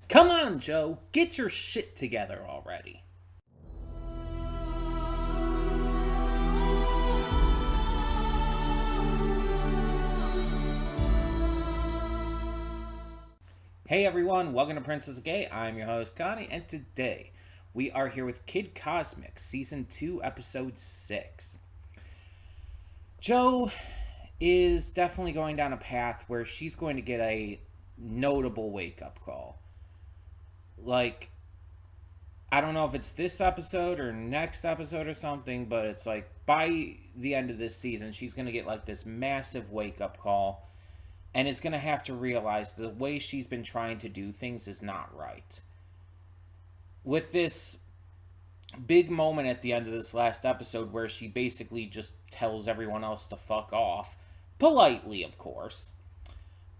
Come on, Joe, get your shit together already. Hey everyone, welcome to Princess Gay. I'm your host, Connie, and today we are here with Kid Cosmic, Season 2, Episode 6. Joe is definitely going down a path where she's going to get a notable wake-up call. Like, I don't know if it's this episode or next episode or something, but it's like by the end of this season, she's going to get like this massive wake-up call and is going to have to realize the way she's been trying to do things is not right. With this big moment at the end of this last episode where she basically just tells everyone else to fuck off, politely, of course,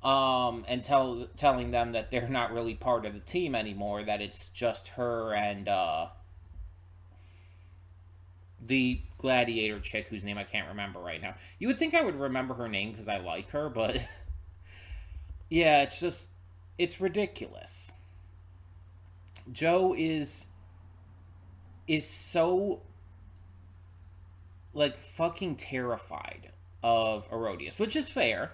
and telling them that they're not really part of the team anymore, that it's just her and the gladiator chick whose name I can't remember right now. You would think I would remember her name because I like her, but yeah, it's ridiculous. Joe is so like fucking terrified of Herodias, which is fair.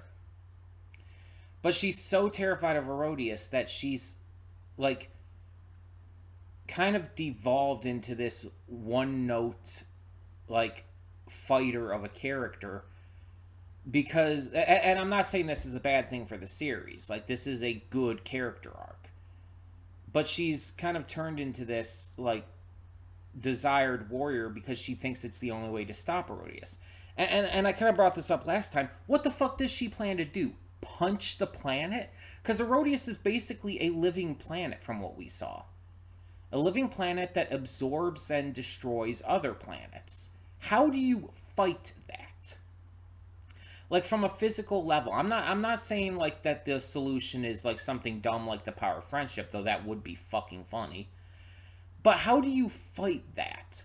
But she's so terrified of Herodias that she's like kind of devolved into this one note like fighter of a character, because and I'm not saying this is a bad thing for the series. Like, this is a good character arc. But she's kind of turned into this like desired warrior because she thinks it's the only way to stop Herodias. And I kind of brought this up last time. What the fuck does she plan to do? Punch the planet? Because Herodias is basically a living planet from what we saw. A living planet that absorbs and destroys other planets. How do you fight that? Like, from a physical level. I'm not saying like that the solution is like something dumb like the power of friendship, though that would be fucking funny. But how do you fight that?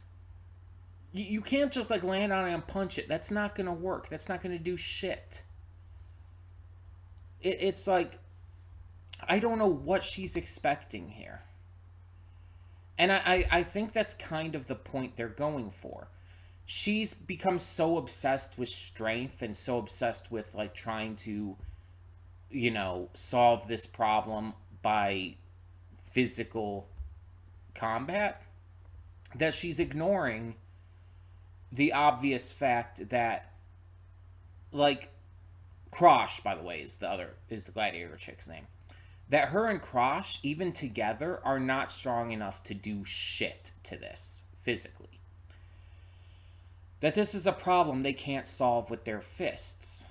You can't just like land on it and punch it. That's not gonna work. That's not gonna do shit. It's like, I don't know what she's expecting here. And I think that's kind of the point they're going for. She's become so obsessed with strength and so obsessed with like trying to, solve this problem by physical combat that she's ignoring the obvious fact that, like, Krosh, by the way, is the gladiator chick's name. That her and Krosh, even together, are not strong enough to do shit to this physically. That this is a problem they can't solve with their fists.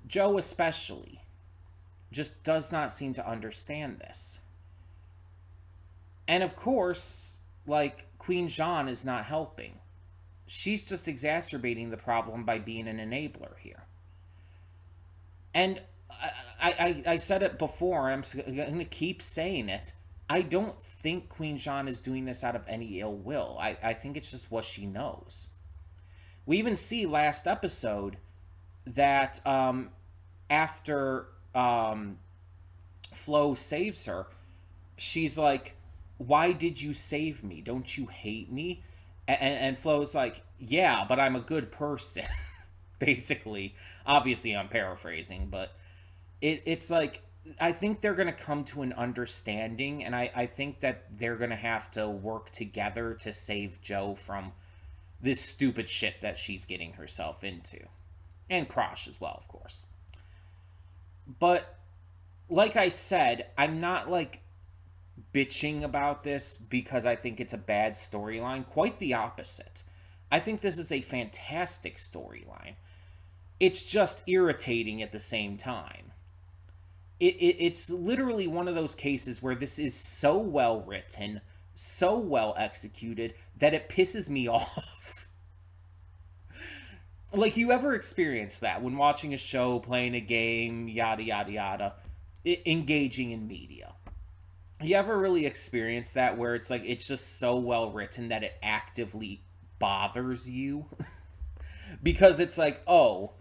Joe especially, just does not seem to understand this. And of course, like, Queen Jean is not helping. She's just exacerbating the problem by being an enabler here. And I said it before, and I'm going to keep saying it. I don't think Queen Jean is doing this out of any ill will. I think it's just what she knows. We even see last episode that after Flo saves her, she's like, "Why did you save me? Don't you hate me?" And Flo's like, "Yeah, but I'm a good person." Basically. Obviously, I'm paraphrasing, but it's like, I think they're going to come to an understanding, and I think that they're going to have to work together to save Joe from this stupid shit that she's getting herself into. And Krosh as well, of course. But, like I said, I'm not, like, bitching about this because I think it's a bad storyline. Quite the opposite. I think this is a fantastic storyline. It's just irritating at the same time. It's literally one of those cases where this is so well written, so well executed, that it pisses me off. Like, you ever experience that when watching a show, playing a game, yada, yada, yada, engaging in media? You ever really experience that where it's like, it's just so well written that it actively bothers you? Because it's like, oh,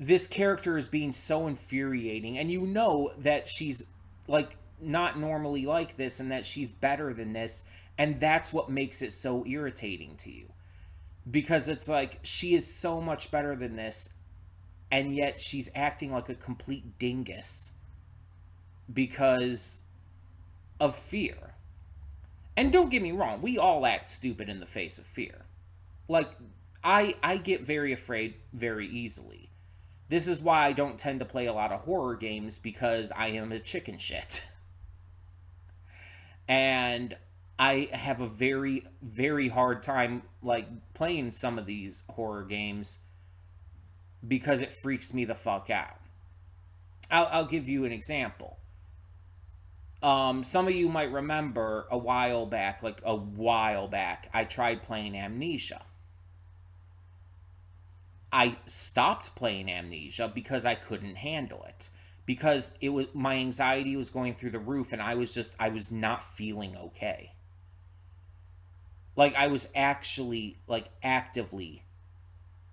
this character is being so infuriating, and you know that she's like not normally like this and that she's better than this, and that's what makes it so irritating to you, because it's like she is so much better than this, and yet she's acting like a complete dingus because of fear. And don't get me wrong, we all act stupid in the face of fear. Like, I get very afraid very easily. This is why I don't tend to play a lot of horror games, because I am a chicken shit. And I have a very, very hard time, like, playing some of these horror games because it freaks me the fuck out. I'll give you an example. Some of you might remember a while back, I tried playing Amnesia. I stopped playing Amnesia because I couldn't handle it. Because it was, my anxiety was going through the roof, and I was not feeling okay. Like, I was actually, like, actively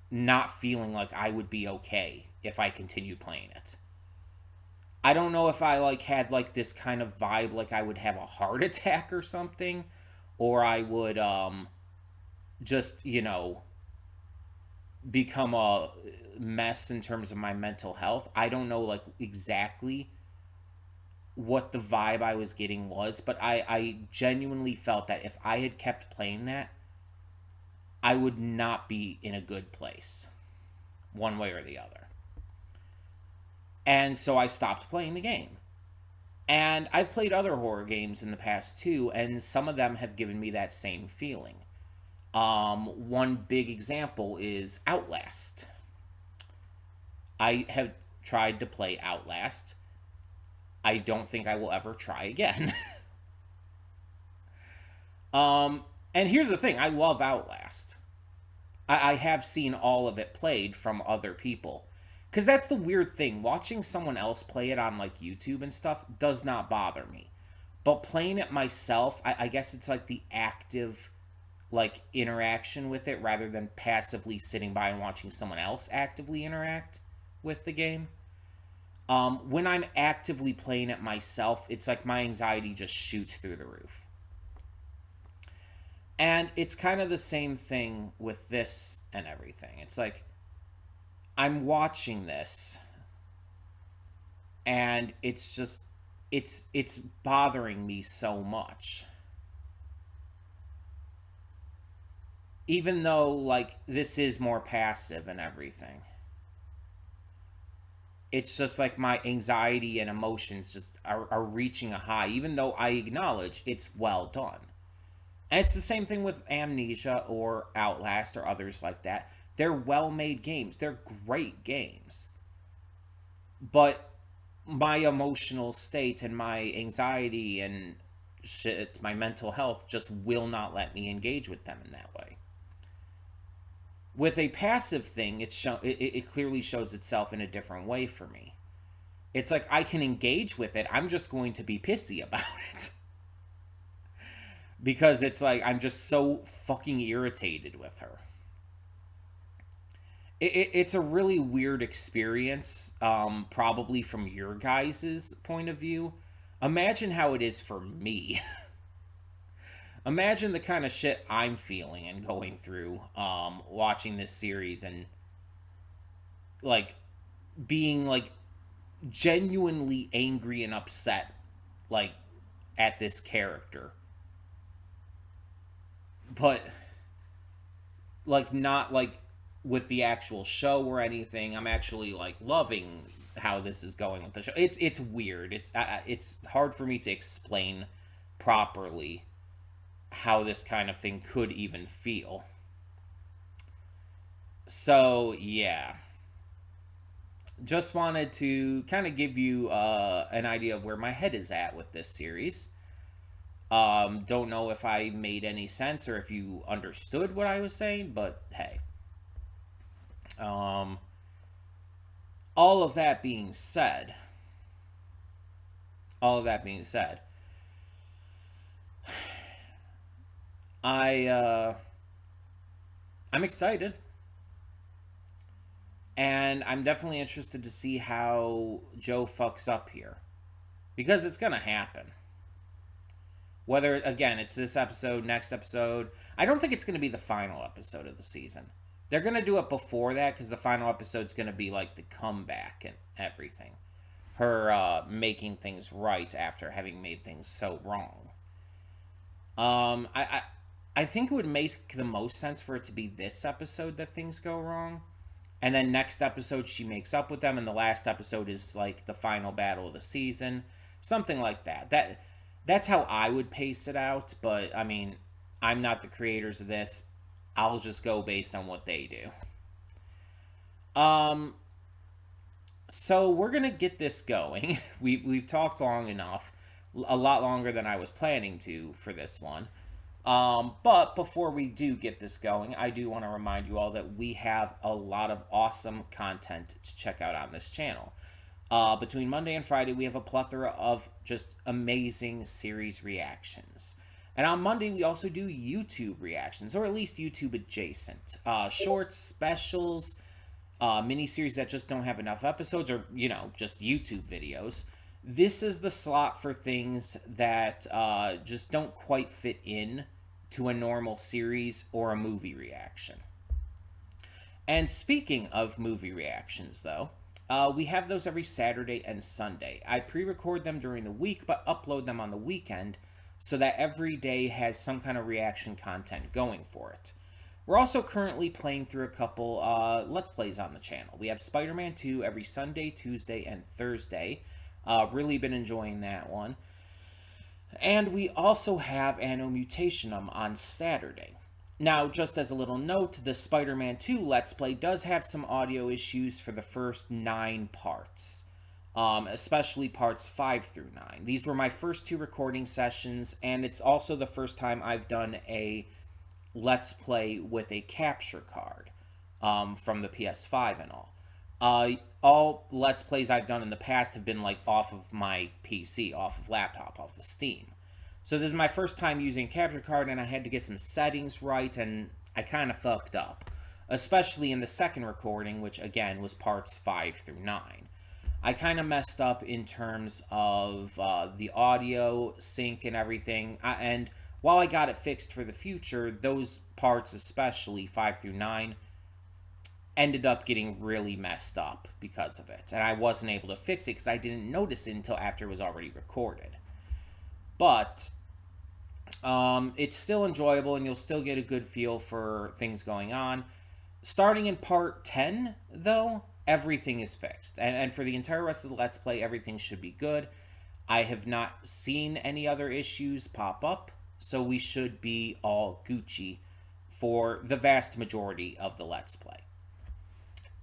not feeling like I would be okay if I continued playing it. I don't know if I, like, had, like, this kind of vibe, like I would have a heart attack or something, or I would just, become a mess in terms of my mental health. I don't know, like, exactly what the vibe I was getting was, but I genuinely felt that if I had kept playing that, I would not be in a good place, one way or the other. And so I stopped playing the game. And I've played other horror games in the past too, and some of them have given me that same feeling. One big example is Outlast. I have tried to play Outlast. I don't think I will ever try again. And here's the thing, I love Outlast. I have seen all of it played from other people. Because that's the weird thing. Watching someone else play it on, like, YouTube and stuff does not bother me. But playing it myself, I guess it's like the active, like, interaction with it, rather than passively sitting by and watching someone else actively interact with the game. When I'm actively playing it myself, it's like my anxiety just shoots through the roof. And it's kind of the same thing with this and everything. It's like, I'm watching this, and it's just, it's bothering me so much. Even though, like, this is more passive and everything. It's just like my anxiety and emotions just are reaching a high, even though I acknowledge it's well done. And it's the same thing with Amnesia or Outlast or others like that. They're well-made games. They're great games. But my emotional state and my anxiety and shit, my mental health just will not let me engage with them in that way. With a passive thing, it clearly shows itself in a different way for me. It's like I can engage with it. I'm just going to be pissy about it. Because it's like I'm just so fucking irritated with her. It's a really weird experience, probably from your guys' point of view. Imagine how it is for me. Imagine the kind of shit I'm feeling and going through, watching this series, and, like, being, like, genuinely angry and upset, like, at this character. But, like, not, like, with the actual show or anything. I'm actually, like, loving how this is going with the show. It's weird. It's hard for me to explain properly how this kind of thing could even feel. So, yeah. Just wanted to kind of give you an idea of where my head is at with this series. Don't know if I made any sense or if you understood what I was saying, but hey. All of that being said, I'm excited, and I'm definitely interested to see how Joe fucks up here. because it's going to happen. Whether, again, it's this episode, next episode. I don't think it's going to be the final episode of the season. They're going to do it before that because the final episode's going to be like the comeback and everything. Her making things right after having made things so wrong. I think it would make the most sense for it to be this episode that things go wrong. And then next episode she makes up with them, and the last episode is like the final battle of the season. Something like that. That's how I would pace it out, but I mean, I'm not the creators of this. I'll just go based on what they do. So we're gonna get this going. We've talked long enough, a lot longer than I was planning to for this one. But before we do get this going, I do want to remind you all that we have a lot of awesome content to check out on this channel. Between Monday and Friday, we have a plethora of just amazing series reactions. And on Monday, we also do YouTube reactions, or at least YouTube adjacent. Shorts, specials, miniseries that just don't have enough episodes, or, just YouTube videos. This is the slot for things that just don't quite fit in to a normal series or a movie reaction. And speaking of movie reactions, though, we have those every Saturday and Sunday. I pre-record them during the week, but upload them on the weekend so that every day has some kind of reaction content going for it. We're also currently playing through a couple Let's Plays on the channel. We have Spider-Man 2 every Sunday, Tuesday, and Thursday. Really been enjoying that one. And we also have Anno Mutationum on Saturday. Now, just as a little note, the Spider-Man 2 Let's Play does have some audio issues for the first 9 parts. Especially parts 5 through 9. These were my first 2 recording sessions, and it's also the first time I've done a Let's Play with a capture card from the PS5 and all. All Let's Plays I've done in the past have been like off of my PC, off of laptop, off of Steam. So this is my first time using capture card, and I had to get some settings right, and I kind of fucked up. Especially in the second recording, which again was parts 5 through 9. I kind of messed up in terms of the audio sync and everything, and while I got it fixed for the future, those parts, especially 5 through 9, ended up getting really messed up because of it. And I wasn't able to fix it because I didn't notice it until after it was already recorded. But it's still enjoyable, and you'll still get a good feel for things going on. Starting in part 10, though, everything is fixed. And for the entire rest of the Let's Play, everything should be good. I have not seen any other issues pop up, so we should be all Gucci for the vast majority of the Let's Play.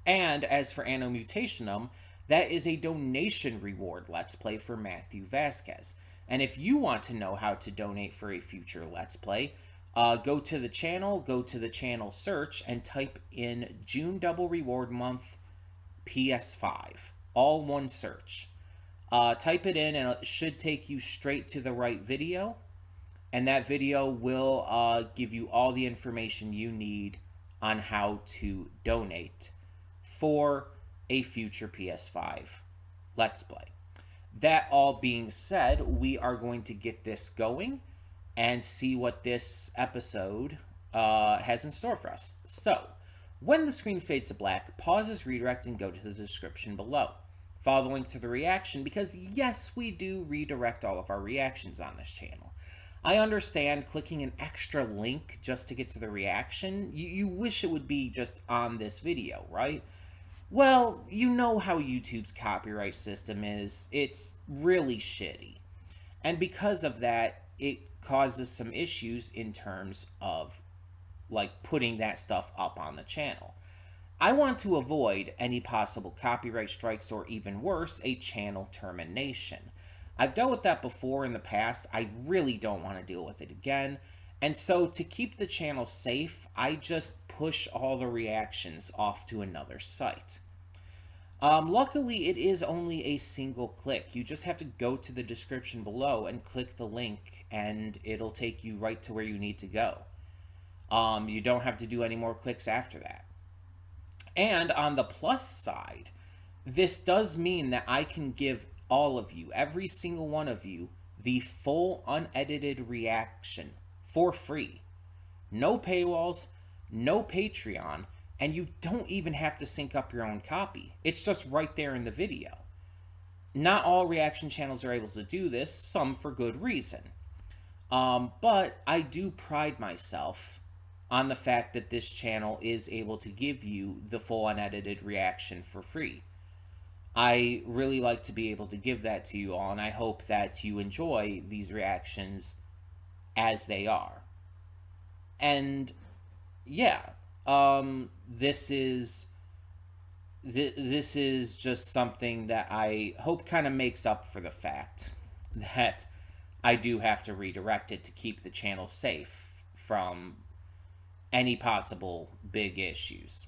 And as for Anno Mutationum, that is a donation reward Let's Play for Matthew Vasquez. And if you want to know how to donate for a future Let's Play, go to the channel search, and type in June Double Reward Month PS5. All one search. Type it in, and it should take you straight to the right video. And that video will give you all the information you need on how to donate for a future PS5 Let's Play. That all being said, we are going to get this going and see what this episode has in store for us. So, when the screen fades to black, pause this redirect and go to the description below. Follow the link to the reaction, because yes, we do redirect all of our reactions on this channel. I understand clicking an extra link just to get to the reaction. You wish it would be just on this video, right? Well, you know how YouTube's copyright system is. It's really shitty. And because of that, it causes some issues in terms of, like, putting that stuff up on the channel. I want to avoid any possible copyright strikes, or even worse, a channel termination. I've dealt with that before in the past. I really don't want to deal with it again. And so to keep the channel safe, I just push all the reactions off to another site. Luckily, it is only a single click. You just have to go to the description below and click the link, and it'll take you right to where you need to go. You don't have to do any more clicks after that. And on the plus side, this does mean that I can give all of you, every single one of you, the full unedited reaction for free. No paywalls, no Patreon, and you don't even have to sync up your own copy. It's just right there in the video. Not all reaction channels are able to do this, some for good reason. But I do pride myself on the fact that this channel is able to give you the full unedited reaction for free. I really like to be able to give that to you all, and I hope that you enjoy these reactions as they are. And yeah, this is just something that I hope kind of makes up for the fact that I do have to redirect it to keep the channel safe from any possible big issues.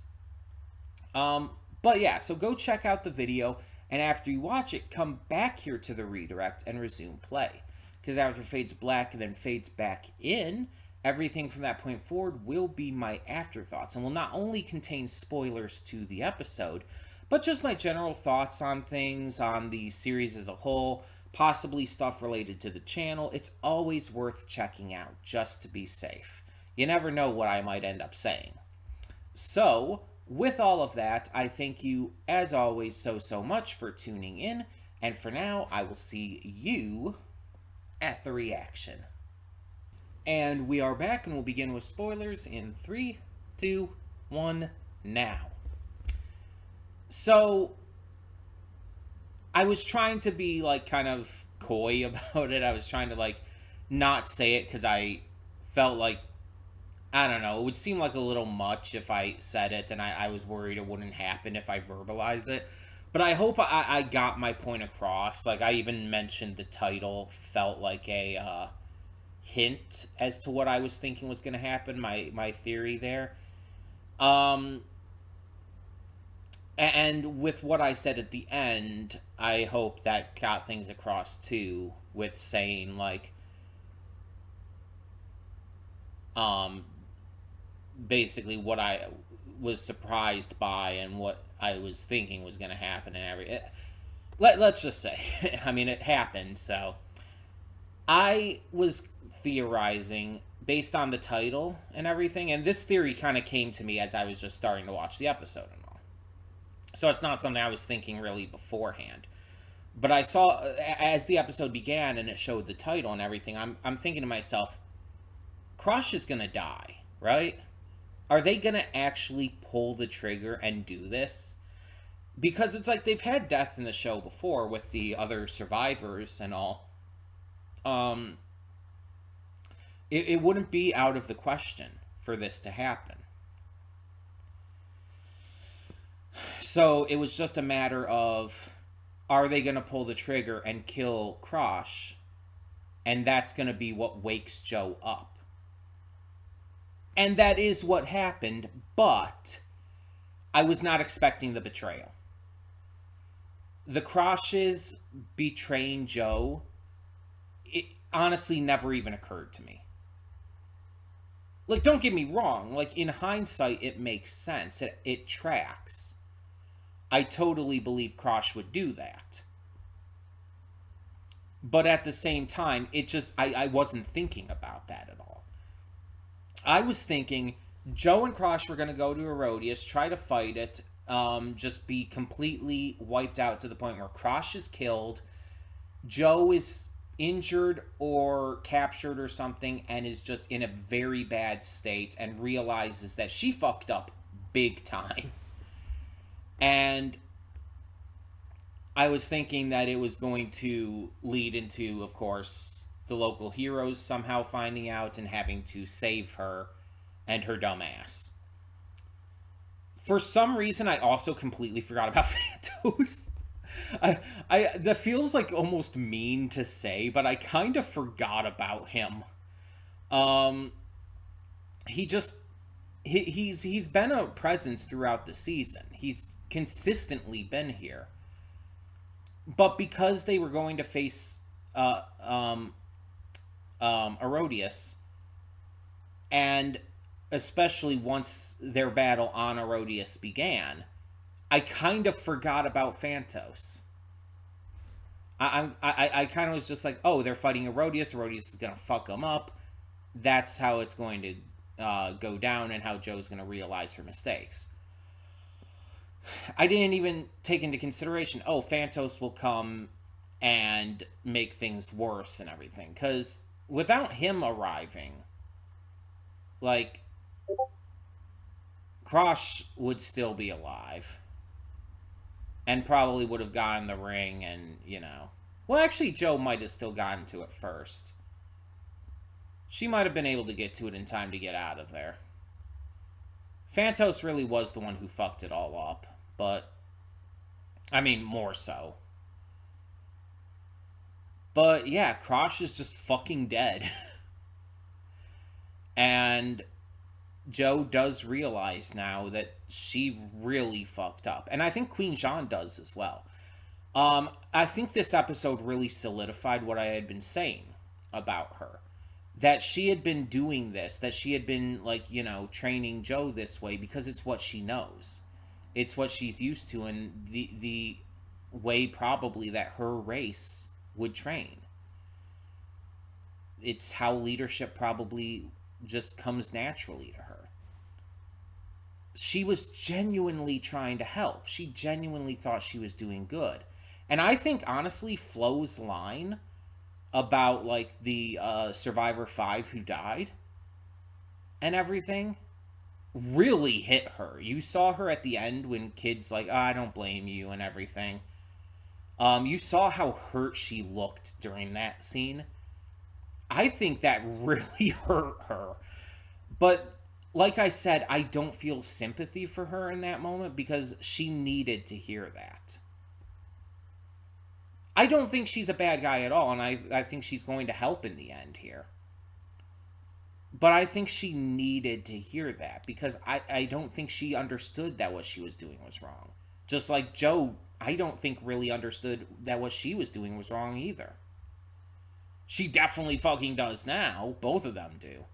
But yeah, so go check out the video, and after you watch it, come back here to the redirect and resume play. Because after it fades black and then fades back in, everything from that point forward will be my afterthoughts, and will not only contain spoilers to the episode, but just my general thoughts on things, on the series as a whole, possibly stuff related to the channel. It's always worth checking out, just to be safe. You never know what I might end up saying. So, with all of that, I thank you, as always, so much for tuning in, and for now, I will see you at the reaction. And we are back, and we'll begin with spoilers in 3, 2, 1, now. So, I was trying to be, like, kind of coy about it. I was trying to, like, not say it, because I felt like, I don't know, it would seem like a little much if I said it, and I was worried it wouldn't happen if I verbalized it. But I hope I got my point across. Like, I even mentioned the title felt like a hint as to what I was thinking was going to happen, my theory there. And with what I said at the end, I hope that got things across too, with saying, like, basically what I was surprised by and what I was thinking was going to happen and let's just say, I mean, it happened. So I was theorizing based on the title and everything, and this theory kind of came to me as I was just starting to watch the episode and all. So it's not something I was thinking really beforehand. But I saw, as the episode began and it showed the title and everything, I'm thinking to myself, Crush is going to die, right? Are they going to actually pull the trigger and do this? Because it's like they've had death in the show before with the other survivors and all. It wouldn't be out of the question for this to happen. So it was just a matter of, are they going to pull the trigger and kill Crush? And that's going to be what wakes Joe up. And that is what happened, but I was not expecting the betrayal. The Crushes betraying Joe, it honestly never even occurred to me. Like, don't get me wrong, like, in hindsight, it makes sense. It tracks. I totally believe Crush would do that. But at the same time, it just, I wasn't thinking about that at all. I was thinking Joe and Crush were going to go to Herodias, try to fight it, just be completely wiped out to the point where Crush is killed, Joe is injured or captured or something, and is just in a very bad state and realizes that she fucked up big time. And I was thinking that it was going to lead into, of course, the local heroes somehow finding out and having to save her and her dumb ass. For some reason, I also completely forgot about Phantos. That feels like almost mean to say, but I kind of forgot about him. He's been a presence throughout the season. He's consistently been here. But because they were going to face Herodias, and especially once their battle on Herodias began, I kind of forgot about Phantos. I kind of was just like, oh, they're fighting Herodias. Herodias is gonna fuck them up. That's how it's going to go down, and how Joe's gonna realize her mistakes. I didn't even take into consideration, oh, Phantos will come and make things worse and everything. Because without him arriving, like, Krosh would still be alive. And probably would have gotten the ring and, Well, actually, Joe might have still gotten to it first. She might have been able to get to it in time to get out of there. Phantos really was the one who fucked it all up. But, I mean, more so. But, yeah, Krosh is just fucking dead. And Joe does realize now that she really fucked up. And I think Queen Jean does as well. I think this episode really solidified what I had been saying about her. That she had been doing this, that she had been, like, training Joe this way because it's what she knows. It's what she's used to, and the way probably that her race would train. It's how leadership probably just comes naturally to her. She was genuinely trying to help. She genuinely thought she was doing good. And I think, honestly, Flo's line about, like, the Survivor 5 who died and everything really hit her. You saw her at the end when Kid's like, oh, I don't blame you and everything. You saw how hurt she looked during that scene. I think that really hurt her. But like I said, I don't feel sympathy for her in that moment because she needed to hear that. I don't think she's a bad guy at all, and I think she's going to help in the end here. But I think she needed to hear that because I don't think she understood that what she was doing was wrong. Just like Joe, I don't think really understood that what she was doing was wrong either. She definitely fucking does now. Both of them do.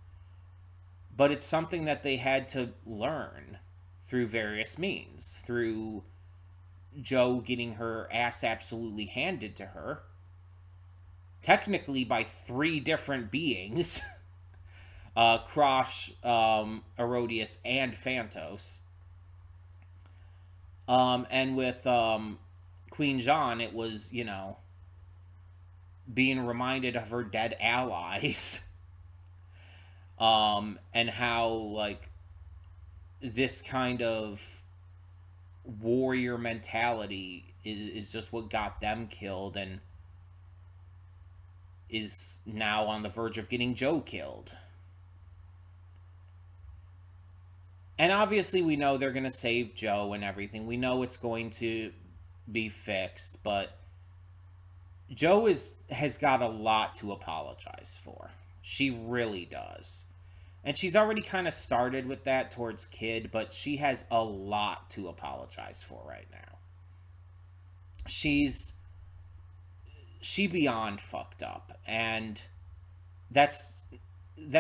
But it's something that they had to learn through various means. Through Joe getting her ass absolutely handed to her. Technically by 3 different beings. Krosh, Herodias, and Phantos. And with Queen Jean, it was, being reminded of her dead allies. And how, like, this kind of warrior mentality is just what got them killed and is now on the verge of getting Joe killed. And obviously we know they're going to save Joe and everything. We know it's going to be fixed, but Joe has got a lot to apologize for. She really does. And she's already kind of started with that towards Kid, but she has a lot to apologize for right now. She beyond fucked up, and that's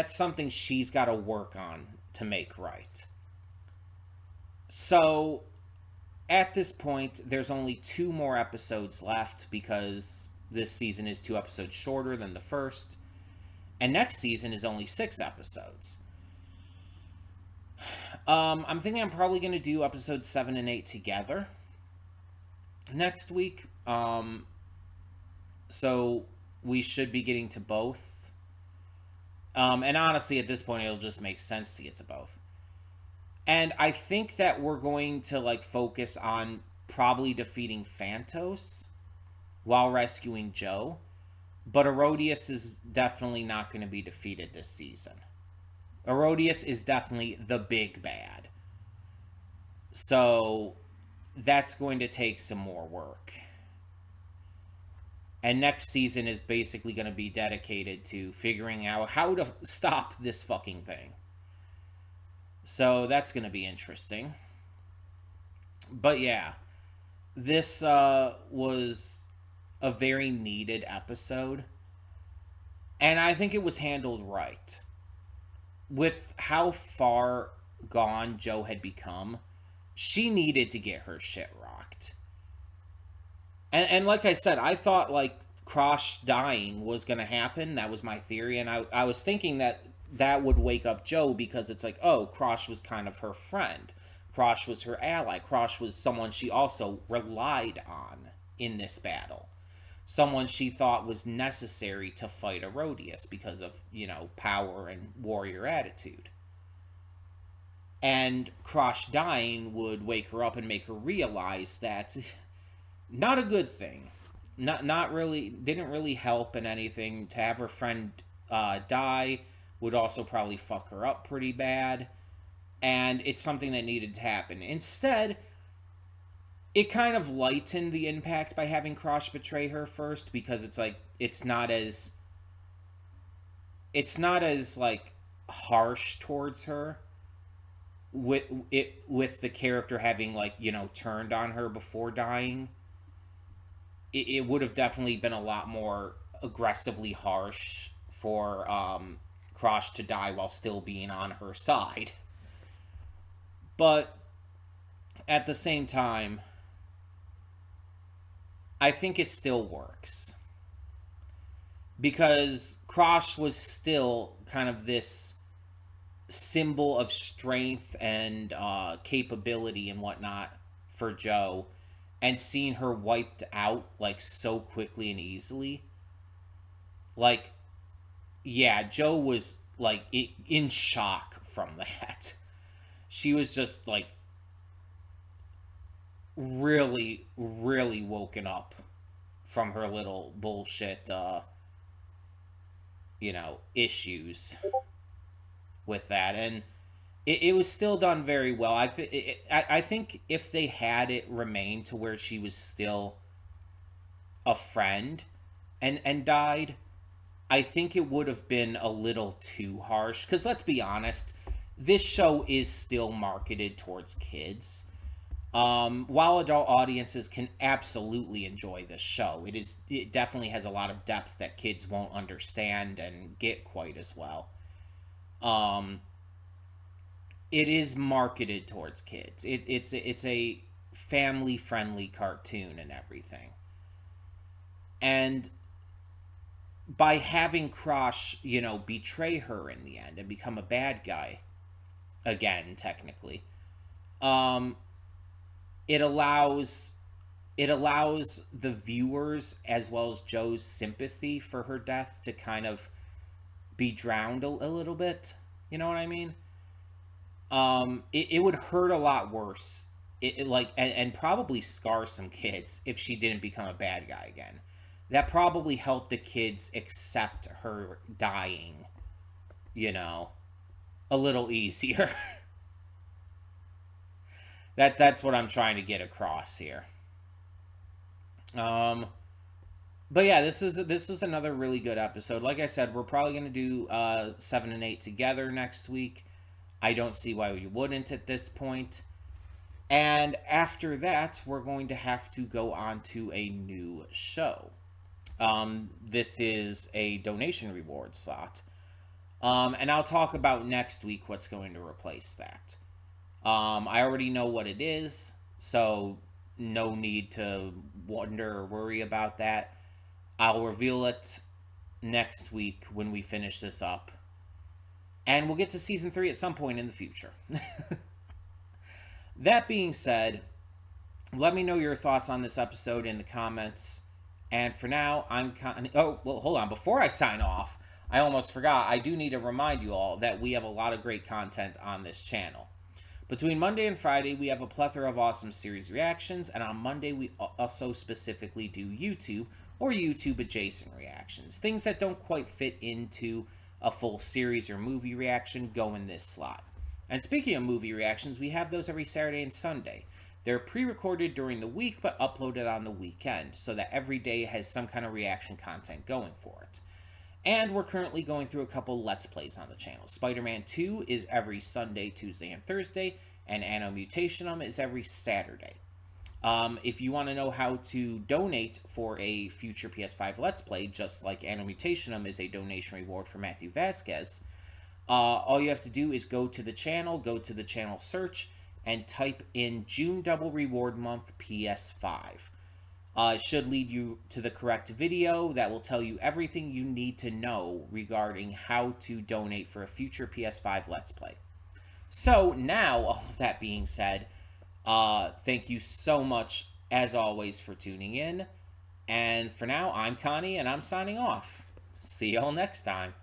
something she's got to work on to make right. So at this point, there's only 2 more episodes left because this season is 2 episodes shorter than the first. And next season is only 6 episodes. I'm thinking I'm probably going to do episodes 7 and 8 together next week. So we should be getting to both. And honestly, at this point, it'll just make sense to get to both. And I think that we're going to, like, focus on probably defeating Phantos while rescuing Joe. But Herodias is definitely not going to be defeated this season. Herodias is definitely the big bad. So that's going to take some more work. And next season is basically going to be dedicated to figuring out how to stop this fucking thing. So that's going to be interesting. But yeah, this was a very needed episode. And I think it was handled right. With how far gone Joe had become, she needed to get her shit rocked. And like I said, I thought like Krosh dying was gonna happen. That was my theory, and I was thinking that that would wake up Joe because it's like, oh, Krosh was kind of her friend. Krosh was her ally. Krosh was someone she also relied on in this battle. Someone she thought was necessary to fight Herodias because of, power and warrior attitude. And Krosh dying would wake her up and make her realize that not a good thing. Not really, didn't really help in anything. To have her friend die would also probably fuck her up pretty bad. And it's something that needed to happen. Instead, it kind of lightened the impact by having Krosh betray her first, because it's like it's not as like harsh towards her with the character having like turned on her before dying. It would have definitely been a lot more aggressively harsh for Krosh to die while still being on her side. But at the same time, I think it still works. Because Krosh was still kind of this symbol of strength and capability and whatnot for Joe. And seeing her wiped out like so quickly and easily. Like, yeah, Joe was like in shock from that. She was just like really, really woken up from her little bullshit, issues with that. And it was still done very well. I think if they had it remain to where she was still a friend and died, I think it would have been a little too harsh. Because let's be honest, this show is still marketed towards kids. While adult audiences can absolutely enjoy this show, it definitely has a lot of depth that kids won't understand and get quite as well. It is marketed towards kids. It's a family friendly cartoon and everything. And by having Krosh, betray her in the end and become a bad guy again, technically, um, it allows the viewers as well as Joe's sympathy for her death to kind of be drowned a little bit. You know what I mean? It would hurt a lot worse. It like and probably scar some kids if she didn't become a bad guy again. That probably helped the kids accept her dying, a little easier. That's what I'm trying to get across here. But yeah, this was another really good episode. Like I said, we're probably gonna do 7 and 8 together next week. I don't see why we wouldn't at this point. And after that, we're going to have to go on to a new show. This is a donation reward slot. And I'll talk about next week what's going to replace that. I already know what it is, so no need to wonder or worry about that. I'll reveal it next week when we finish this up. And we'll get to season 3 at some point in the future. That being said, let me know your thoughts on this episode in the comments. And for now, I'm Connie. Oh, well, hold on. Before I sign off, I almost forgot. I do need to remind you all that we have a lot of great content on this channel. Between Monday and Friday, we have a plethora of awesome series reactions. And on Monday, we also specifically do YouTube or YouTube adjacent reactions. Things that don't quite fit into a full series or movie reaction go in this slot. And speaking of movie reactions, we have those every Saturday and Sunday. They're pre-recorded during the week, but uploaded on the weekend, so that every day has some kind of reaction content going for it. And we're currently going through a couple Let's Plays on the channel. Spider-Man 2 is every Sunday, Tuesday, and Thursday, and Anno Mutationum is every Saturday. If you want to know how to donate for a future PS5 Let's Play, just like Anno Mutationum is a donation reward for Matthew Vasquez, all you have to do is go to the channel search, and type in June Double Reward Month PS5. It should lead you to the correct video that will tell you everything you need to know regarding how to donate for a future PS5 Let's Play. So now, all of that being said, thank you so much, as always, for tuning in. And for now, I'm Connie, and I'm signing off. See y'all next time.